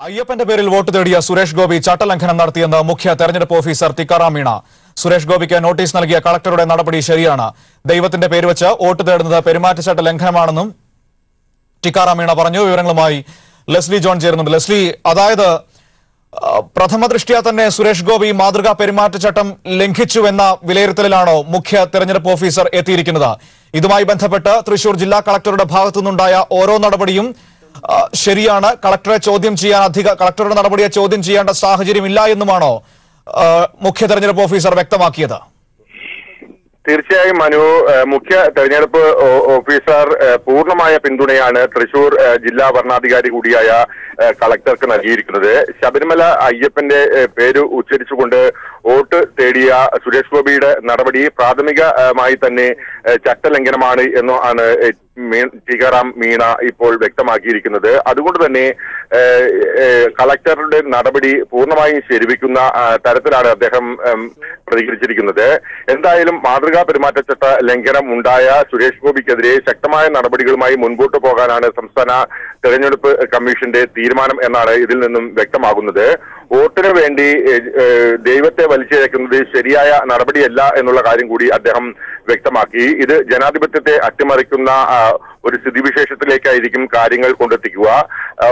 അയ്യപ്പന്റെ പേരിൽ വോട്ട് തേടിയ സുരേഷ് ഗോപി ചട്ടലംഘനം നടത്തിയെന്ന് മുഖ്യ തെരഞ്ഞെടുപ്പ് ഓഫീസർ ടിക്കാറാം മീണ. സുരേഷ് ഗോപിക്ക് നോട്ടീസ് നൽകിയ കളക്ടറുടെ നടപടി ശരിയാണ്. ദൈവത്തിന്റെ പേര് വെച്ച് വോട്ട് തേടുന്നത് പെരുമാറ്റച്ചട്ട ലംഘനമാണെന്നും ടിക്കാറാം മീണ പറഞ്ഞു. വിവരങ്ങളുമായി ലെസ്ലി ജോൺ ചേരുന്നുണ്ട്. ലെസ്ലി, അതായത് പ്രഥമ ദൃഷ്ട്യാ തന്നെ സുരേഷ് ഗോപി മാതൃകാ പെരുമാറ്റച്ചട്ടം ലംഘിച്ചുവെന്ന വിലയിരുത്തലിലാണോ മുഖ്യ തെരഞ്ഞെടുപ്പ് ഓഫീസർ എത്തിയിരിക്കുന്നത്? ഇതുമായി ബന്ധപ്പെട്ട് തൃശൂർ ജില്ലാ കളക്ടറുടെ ഭാഗത്തുനിന്നുണ്ടായ ഓരോ നടപടിയും ശരിയാണ്, കളക്ടറുടെ നടപടിയെ ചോദ്യം ചെയ്യേണ്ട സാഹചര്യമില്ല എന്നുമാണോ മുഖ്യ തെരഞ്ഞെടുപ്പ് ഓഫീസർ വ്യക്തമാക്കിയത്? തീർച്ചയായും മനു, മുഖ്യ തെരഞ്ഞെടുപ്പ് ഓഫീസർ പൂർണ്ണമായ പിന്തുണയാണ് തൃശൂർ ജില്ലാ വരണാധികാരി കൂടിയായ കളക്ടർക്ക് നൽകിയിരിക്കുന്നത്. ശബരിമല അയ്യപ്പന്റെ പേര് ഉച്ചരിച്ചുകൊണ്ട് വോട്ട് തേടിയ സുരേഷ് ഗോപിയുടെ നടപടി പ്രാഥമികമായി തന്നെ ചട്ടലംഘനമാണ് എന്നാണ് ടിക്കാറാം മീണ ഇപ്പോൾ വ്യക്തമാക്കിയിരിക്കുന്നത്. അതുകൊണ്ട് തന്നെ കളക്ടറുടെ നടപടി പൂർണ്ണമായും ശരിവെക്കുന്ന തരത്തിലാണ് അദ്ദേഹം പ്രതികരിച്ചിരിക്കുന്നത്. എന്തായാലും മാതൃകാ പെരുമാറ്റച്ചട്ട ലംഘനം ഉണ്ടായ സുരേഷ് ഗോപിക്കെതിരെ ശക്തമായ നടപടികളുമായി മുൻപോട്ട് പോകാനാണ് സംസ്ഥാന തെരഞ്ഞെടുപ്പ് കമ്മീഷന്റെ തീരുമാനം എന്നാണ് ഇതിൽ നിന്നും വ്യക്തമാകുന്നത്. വോട്ടിന് വേണ്ടി ദൈവത്തെ വലിച്ചിഴക്കുന്നത് ശരിയായ നടപടിയല്ല എന്നുള്ള കാര്യം കൂടി അദ്ദേഹം വ്യക്തമാക്കി. ഇത് ജനാധിപത്യത്തെ അട്ടിമറിക്കുന്ന ഒരു സ്ഥിതിവിശേഷത്തിലേക്കായിരിക്കും കാര്യങ്ങൾ കൊണ്ടെത്തിക്കുക.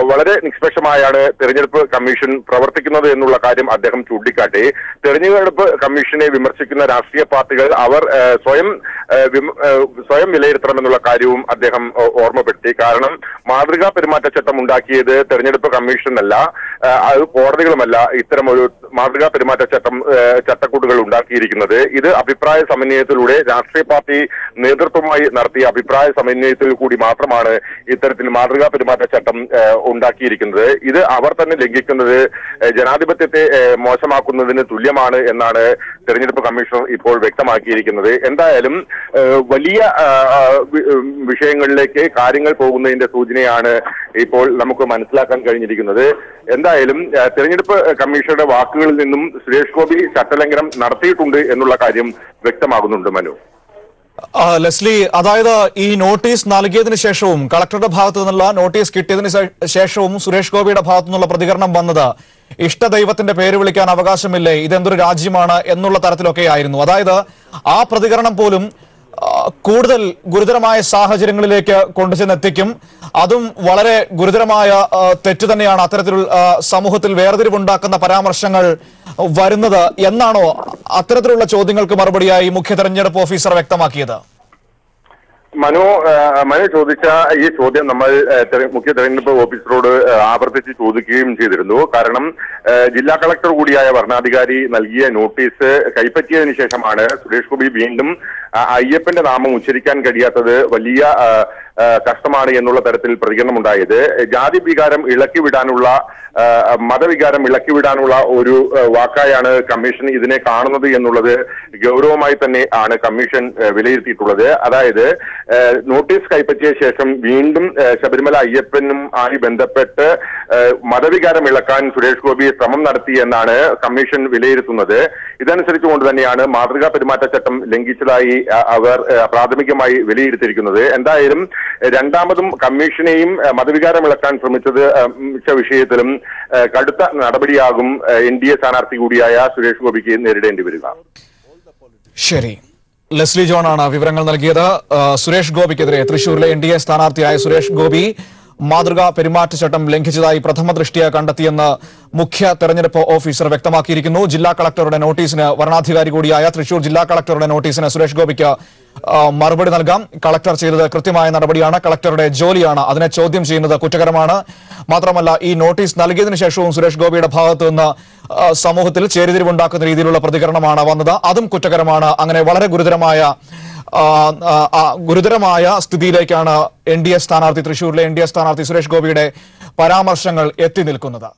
വളരെ നിഷ്പക്ഷമായാണ് തെരഞ്ഞെടുപ്പ് കമ്മീഷൻ പ്രവർത്തിക്കുന്നത് എന്നുള്ള കാര്യം അദ്ദേഹം ചൂണ്ടിക്കാട്ടി. തെരഞ്ഞെടുപ്പ് കമ്മീഷനെ വിമർശിക്കുന്ന രാഷ്ട്രീയ പാർട്ടികൾ അവർ സ്വയം വിലയിരുത്തണമെന്നുള്ള കാര്യവും അദ്ദേഹം ഓർമ്മപ്പെടുത്തി. കാരണം മാതൃകാ പെരുമാറ്റച്ചട്ടം ഉണ്ടാക്കിയത് തെരഞ്ഞെടുപ്പ് കമ്മീഷനല്ല, അത് കോടതികളുമല്ല ഇത്തരമൊരു മാതൃകാ ചട്ടക്കൂടുകൾ ഉണ്ടാക്കിയിരിക്കുന്നത്. ഇത് അഭിപ്രായ സമന്വയത്തിലൂടെ രാഷ്ട്രീയ പാർട്ടി നേതൃത്വവുമായി നടത്തിയ അഭിപ്രായ സമന്വയത്തിൽ കൂടി മാത്രമാണ് ഇത്തരത്തിൽ മാതൃകാ പെരുമാറ്റച്ചട്ടം ഉണ്ടാക്കിയിരിക്കുന്നത്. ഇത് അവർ തന്നെ ലംഘിക്കുന്നത് ജനാധിപത്യത്തെ മോശമാക്കുന്നതിന് തുല്യമാണ് എന്നാണ് തെരഞ്ഞെടുപ്പ് കമ്മീഷണർ ഇപ്പോൾ വ്യക്തമാക്കിയിരിക്കുന്നത്. എന്തായാലും വലിയ വിഷയങ്ങളിലേക്ക് കാര്യങ്ങൾ പോകുന്നതിന്റെ സൂചനയാണ് ഇപ്പോൾ നമുക്ക് മനസ്സിലാക്കാൻ കഴിഞ്ഞിരിക്കുന്നത്. എന്തായാലും തെരഞ്ഞെടുപ്പ് കമ്മീഷണറുടെ വാക്കുകളിൽ നിന്നും സുരേഷ് ഗോപി ചട്ടലംഘനം നടത്തിയിട്ടുണ്ട് എന്നുള്ള കാര്യം വ്യക്തമാകുന്നുണ്ട്. മനു, ലെസ്ലി, അതായത് ഈ നോട്ടീസ് നൽകിയതിനു ശേഷവും കളക്ടറുടെ ഭാഗത്തു നിന്നുള്ള നോട്ടീസ് കിട്ടിയതിനു ശേഷവും സുരേഷ് ഗോപിയുടെ ഭാഗത്തു നിന്നുള്ള പ്രതികരണം വന്നത് ഇഷ്ടദൈവത്തിന്റെ പേര് വിളിക്കാൻ അവകാശമില്ലേ, ഇതെന്തൊരു രാജ്യമാണ് എന്നുള്ള തരത്തിലൊക്കെ ആയിരുന്നു. അതായത് ആ പ്രതികരണം പോലും കൂടുതൽ ഗുരുതരമായ സാഹചര്യങ്ങളിലേക്ക് കൊണ്ടുചെന്നെത്തിക്കും. അതും വളരെ ഗുരുതരമായ തെറ്റ് തന്നെയാണ് അത്തരത്തിലുള്ള സമൂഹത്തിൽ വേർതിരിവുണ്ടാക്കുന്ന പരാമർശങ്ങൾ വരുന്നത് എന്നാണോ അത്തരത്തിലുള്ള ചോദ്യങ്ങൾക്ക് മറുപടിയായി മുഖ്യ തെരഞ്ഞെടുപ്പ് ഓഫീസർ വ്യക്തമാക്കിയത്? മനു ചോദിച്ച ഈ ചോദ്യം നമ്മൾ മുഖ്യ തെരഞ്ഞെടുപ്പ് ഓഫീസറോട് ആവർത്തിച്ച് ചോദിക്കുകയും ചെയ്തിരുന്നു. കാരണം ജില്ലാ കളക്ടർ കൂടിയായ വരണാധികാരി നൽകിയ നോട്ടീസ് കൈപ്പറ്റിയതിനു ശേഷമാണ് സുരേഷ് ഗോപി വീണ്ടും അയ്യപ്പന്റെ നാമം ഉച്ചരിക്കാൻ കഴിയാത്തത് വലിയ കഷ്ടമാണ് എന്നുള്ള തരത്തിൽ പ്രതികരണമുണ്ടായത്. ജാതി വികാരം ഇളക്കിവിടാനുള്ള മതവികാരം ഇളക്കിവിടാനുള്ള ഒരു വാക്കായാണ് കമ്മീഷൻ ഇതിനെ കാണുന്നത് എന്നുള്ളത് ഗൗരവമായി തന്നെ ആണ് കമ്മീഷൻ വിലയിരുത്തിയിട്ടുള്ളത്. അതായത് നോട്ടീസ് കൈപ്പറ്റിയ ശേഷം വീണ്ടും ശബരിമല അയ്യപ്പനും ആയി ബന്ധപ്പെട്ട് മതവികാരം ഇളക്കാൻ സുരേഷ് ഗോപി ശ്രമം നടത്തി എന്നാണ് കമ്മീഷൻ വിലയിരുത്തുന്നത്. ഇതനുസരിച്ചുകൊണ്ട് തന്നെയാണ് മാതൃകാ പെരുമാറ്റച്ചട്ടം ലംഘിച്ചതായി അവർ പ്രാഥമികമായി വിലയിരുത്തിയിരിക്കുന്നത്. എന്തായാലും രണ്ടാമതും കമ്മീഷനെയും മതവികാരം ഇളക്കാൻ ശ്രമിച്ച വിഷയത്തിലും കടുത്ത നടപടിയാകും NDA സ്ഥാനാർത്ഥി കൂടിയായ സുരേഷ് ഗോപിക്ക് നേരിടേണ്ടി വരിക. ശരി, ലെസ്ലി ജോൺ ആണ് വിവരങ്ങൾ നൽകിയത്. സുരേഷ് ഗോപിക്കെതിരെ തൃശൂരിലെ NDA സ്ഥാനാർത്ഥിയായ സുരേഷ് ഗോപി മാതൃകാ പെരുമാറ്റച്ചട്ടം ലംഘിച്ചതായി പ്രഥമ ദൃഷ്ട്യാ കണ്ടെത്തിയെന്ന് മുഖ്യ തെരഞ്ഞെടുപ്പ് ഓഫീസർ വ്യക്തമാക്കിയിരിക്കുന്നു. ജില്ലാ കളക്ടറുടെ നോട്ടീസിന് വരണാധികാരി കൂടിയായ തൃശൂർ ജില്ലാ കളക്ടറുടെ നോട്ടീസിന് സുരേഷ് ഗോപിക്ക് മറുപടി നൽകാം. കളക്ടർ ചെയ്തത് കൃത്യമായ നടപടിയാണ്, കളക്ടറുടെ ജോലിയാണ്, അതിനെ ചോദ്യം ചെയ്യുന്നത് കുറ്റകരമാണ്. മാത്രമല്ല, ഈ നോട്ടീസ് നൽകിയതിനു ശേഷവും സുരേഷ് ഗോപിയുടെ ഭാഗത്തു നിന്ന് സമൂഹത്തിൽ ചേരിതിരിവുണ്ടാക്കുന്ന രീതിയിലുള്ള പ്രതികരണമാണ് വന്നത്, അതും കുറ്റകരമാണ്. അങ്ങനെ വളരെ ഗുരുതരമായ സ്ഥിതിയിലേക്കാണ് തൃശൂരിലെ NDA സ്ഥാനാർത്ഥി സുരേഷ് ഗോപിയുടെ പരാമർശങ്ങൾ എത്തി നിൽക്കുന്നത്.